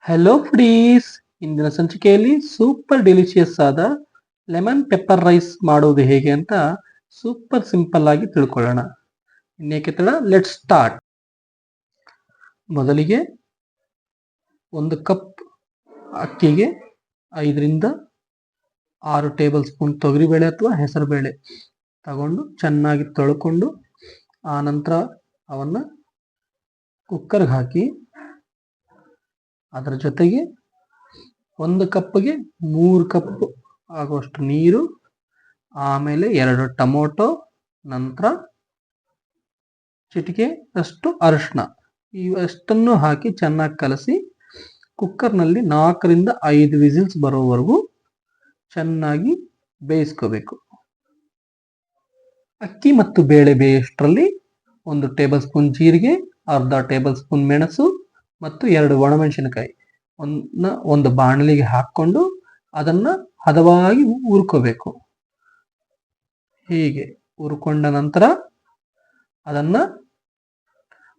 Hello freeze, ಇಂದಿನ ಸಂಚಿಕೆಯಲ್ಲಿ super delicious ಆದ ಲೆಮನ್ ಪೆಪ್ಪರ್ ರೈಸ್ ಮಾಡುವುದು ಹೇಗೆ ಅಂತ ಸೂಪರ್ ಸಿಂಪಲ್ ಆಗಿ ತಿಳ್ಕೊಳ್ಳೋಣ. ಇನ್ನೇಕೆ ತಡ, ಲೆಟ್ ಸ್ಟಾರ್ಟ್. ಮೊದಲಿಗೆ 1 ಕಪ್ ಅಕ್ಕಿಗೆ 5ರಿಂದ 6 ಟೇಬಲ್ ಸ್ಪೂನ್ ತೊಗರಿಬೇಳೆ ಅಥವಾ ಹೆಸರುಬೇಳೆ ತಗೊಂಡು ಚೆನ್ನಾಗಿ ತೊಳ್ಕೊಂಡು ಆ ನಂತರ ಅವನ್ನ ಕುಕ್ಕರ್ಗೆ ಹಾಕಿ ಅದರ ಜೊತೆಗೆ 1 ಕಪ್ಗೆ 3 ಕಪ್ ಆಗುವಷ್ಟು ನೀರು, ಆಮೇಲೆ 2 ಟೊಮೊಟೊ, ನಂತರ ಚಿಟಿಕೆ ಅಷ್ಟು ಅರಿಶಿನ, ಇವೆಷ್ಟನ್ನು ಹಾಕಿ ಚೆನ್ನಾಗಿ ಕಲಸಿ ಕುಕ್ಕರ್ನಲ್ಲಿ 4ರಿಂದ 5 ವಿಸಿಲ್ಸ್ ಬರೋವರೆಗೂ ಚೆನ್ನಾಗಿ ಬೇಯಿಸ್ಕೋಬೇಕು. ಅಕ್ಕಿ ಮತ್ತು ಬೇಳೆ ಬೇಯಷ್ಟರಲ್ಲಿ 1 ಟೇಬಲ್ ಸ್ಪೂನ್ ಜೀರಿಗೆ, ಅರ್ಧ ಟೇಬಲ್ ಸ್ಪೂನ್ ಮೆಣಸು ಮತ್ತು 2 ಒಣಮೆಣಸಿನಕಾಯಿ ಒಂದು ಬಾಣಲಿಗೆ ಹಾಕೊಂಡು ಅದನ್ನ ಹದವಾಗಿ ಹುರ್ಕೋಬೇಕು. ಹೀಗೆ ಹುರ್ಕೊಂಡ ನಂತರ ಅದನ್ನ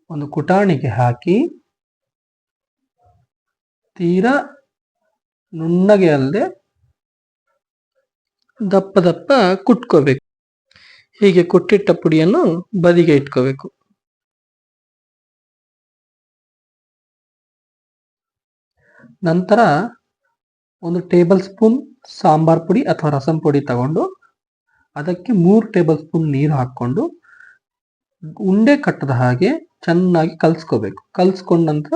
ಒಂದು ಕುಟಾಣಿಗೆ ಹಾಕಿ ತೀರಾ ನುಣ್ಣಗೆ ಅಲ್ಲದೆ ದಪ್ಪ ದಪ್ಪ ಕುಟ್ಕೋಬೇಕು. ಹೀಗೆ ಕುಟ್ಟಿಟ್ಟ ಪುಡಿಯನ್ನು ಬದಿಗೆ ಇಟ್ಕೋಬೇಕು. ನಂತರ 1 ಟೇಬಲ್ ಸ್ಪೂನ್ ಸಾಂಬಾರ್ ಪುಡಿ ಅಥವಾ ರಸಂ ಪುಡಿ ತಗೊಂಡು ಅದಕ್ಕೆ 3 ಟೇಬಲ್ ಸ್ಪೂನ್ ನೀರು ಹಾಕೊಂಡು ಉಂಡೆ ಕಟ್ಟದ ಹಾಗೆ ಚೆನ್ನಾಗಿ ಕಲ್ಸ್ಕೋಬೇಕು. ಕಲ್ಸ್ಕೊಂಡ ನಂತರ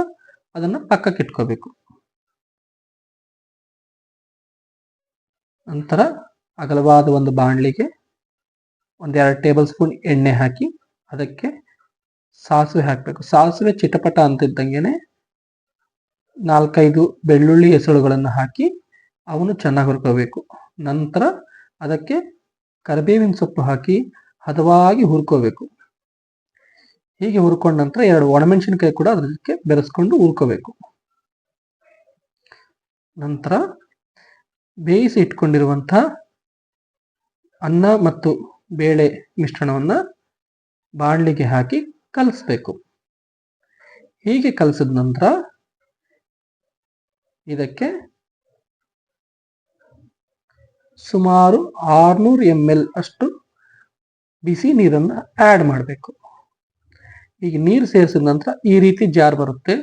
ಅದನ್ನ ಪಕ್ಕಕ್ಕೆ ಇಟ್ಕೋಬೇಕು. ನಂತರ ಅಗಲವಾದ ಒಂದು ಬಾಣಲಿಗೆ 1-2 ಟೇಬಲ್ ಸ್ಪೂನ್ ಎಣ್ಣೆ ಹಾಕಿ ಅದಕ್ಕೆ ಸಾಸಿವೆ ಹಾಕಬೇಕು. ಸಾಸಿವೆ ಚಿಟಪಟ ಅಂತಿದ್ದಂಗೆನೆ 4-5 ಬೆಳ್ಳುಳ್ಳಿ ಎಸಳುಗಳನ್ನು ಹಾಕಿ ಅವನು ಚೆನ್ನಾಗಿ ಹುರ್ಕೋಬೇಕು. ನಂತರ ಅದಕ್ಕೆ ಕರಿಬೇವಿನ ಸೊಪ್ಪು ಹಾಕಿ ಹದವಾಗಿ ಹುರ್ಕೋಬೇಕು. ಹೀಗೆ ಹುರ್ಕೊಂಡ ನಂತರ 2 ಒಣಮೆಣಸಿನಕಾಯಿ ಕೂಡ ಅದಕ್ಕೆ ಬೆರೆಸ್ಕೊಂಡು ಹುರ್ಕೋಬೇಕು. ನಂತರ ಬೇಯಿಸಿ ಇಟ್ಕೊಂಡಿರುವಂಥ ಅನ್ನ ಮತ್ತು ಬೇಳೆ ಮಿಶ್ರಣವನ್ನ ಬಾಣಲಿಗೆ ಹಾಕಿ ಕಲಿಸ್ಬೇಕು. ಹೀಗೆ ಕಲಸಿದ ನಂತರ ಇದಕ್ಕೆ ಸುಮಾರು 600 ml ಅಷ್ಟು ಬಿಸಿ ನೀರನ್ನು ಆಡ್ ಮಾಡಬೇಕು. ಈಗ ನೀರು ಸೇರಿಸಿದ ನಂತರ ಈ ರೀತಿ ಜಾರ್ ಬರುತ್ತೆ.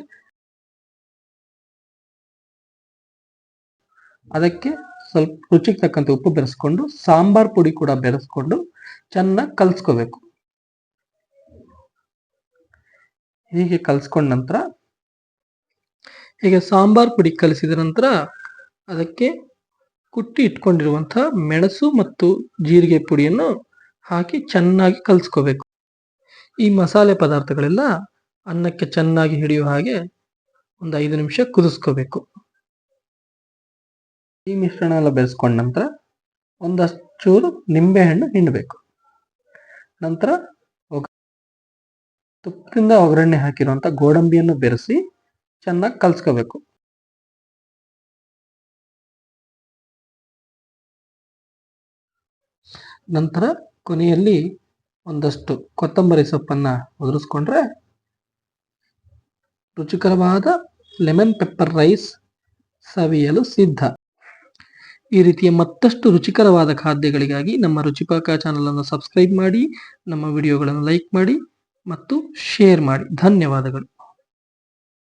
ಅದಕ್ಕೆ ಸ್ವಲ್ಪ ರುಚಿಗೆ ತಕ್ಕಂತೆ ಉಪ್ಪು ಬೆರೆಸ್ಕೊಂಡು ಸಾಂಬಾರ್ ಪುಡಿ ಕೂಡ ಬೆರೆಸ್ಕೊಂಡು ಚೆನ್ನಾಗಿ ಕಲ್ಸ್ಕೋಬೇಕು. ಹೀಗೆ ಕಲ್ಸ್ಕೊಂಡ ನಂತರ ಹೀಗೆ ಸಾಂಬಾರ್ ಪುಡಿ ಕಲಿಸಿದ ನಂತರ ಅದಕ್ಕೆ ಕುಟ್ಟಿ ಇಟ್ಕೊಂಡಿರುವಂತಹ ಮೆಣಸು ಮತ್ತು ಜೀರಿಗೆ ಪುಡಿಯನ್ನು ಹಾಕಿ ಚೆನ್ನಾಗಿ ಕಲ್ಸ್ಕೋಬೇಕು. ಈ ಮಸಾಲೆ ಪದಾರ್ಥಗಳೆಲ್ಲ ಅನ್ನಕ್ಕೆ ಚೆನ್ನಾಗಿ ಹಿಡಿಯುವ ಹಾಗೆ ಒಂದು 5 ನಿಮಿಷ ಕುದಿಸ್ಕೋಬೇಕು. ಈ ಮಿಶ್ರಣ ಎಲ್ಲ ಬೆರೆಸ್ಕೊಂಡ ನಂತರ ಒಂದಷ್ಟು ಚೂರು ನಿಂಬೆಹಣ್ಣು ಹಿಂಡಬೇಕು. ನಂತರ ತುಪ್ಪದಿಂದ ಒಗ್ಗರಣೆ ಹಾಕಿರುವಂತ ಗೋಡಂಬಿಯನ್ನು ಬೆರೆಸಿ ಚೆನ್ನಾಗಿ ಕಲ್ಸ್ಕೋಬೇಕು. ನಂತರ ಕೊನೆಯಲ್ಲಿ ಒಂದಷ್ಟು ಕೊತ್ತಂಬರಿ ಸೊಪ್ಪನ್ನ ಉದುರಿಸ್ಕೊಂಡ್ರೆ ರುಚಿಕರವಾದ ಲೆಮನ್ ಪೆಪ್ಪರ್ ರೈಸ್ ಸವಿಯಲು ಸಿದ್ಧ. ಈ ರೀತಿಯ ಮತ್ತಷ್ಟು ರುಚಿಕರವಾದ ಖಾದ್ಯಗಳಿಗಾಗಿ ನಮ್ಮ ರುಚಿಪಾಕ ಚಾನಲ್ ಅನ್ನು ಸಬ್ಸ್ಕ್ರೈಬ್ ಮಾಡಿ, ನಮ್ಮ ವಿಡಿಯೋಗಳನ್ನು ಲೈಕ್ ಮಾಡಿ ಮತ್ತು ಶೇರ್ ಮಾಡಿ. ಧನ್ಯವಾದಗಳು.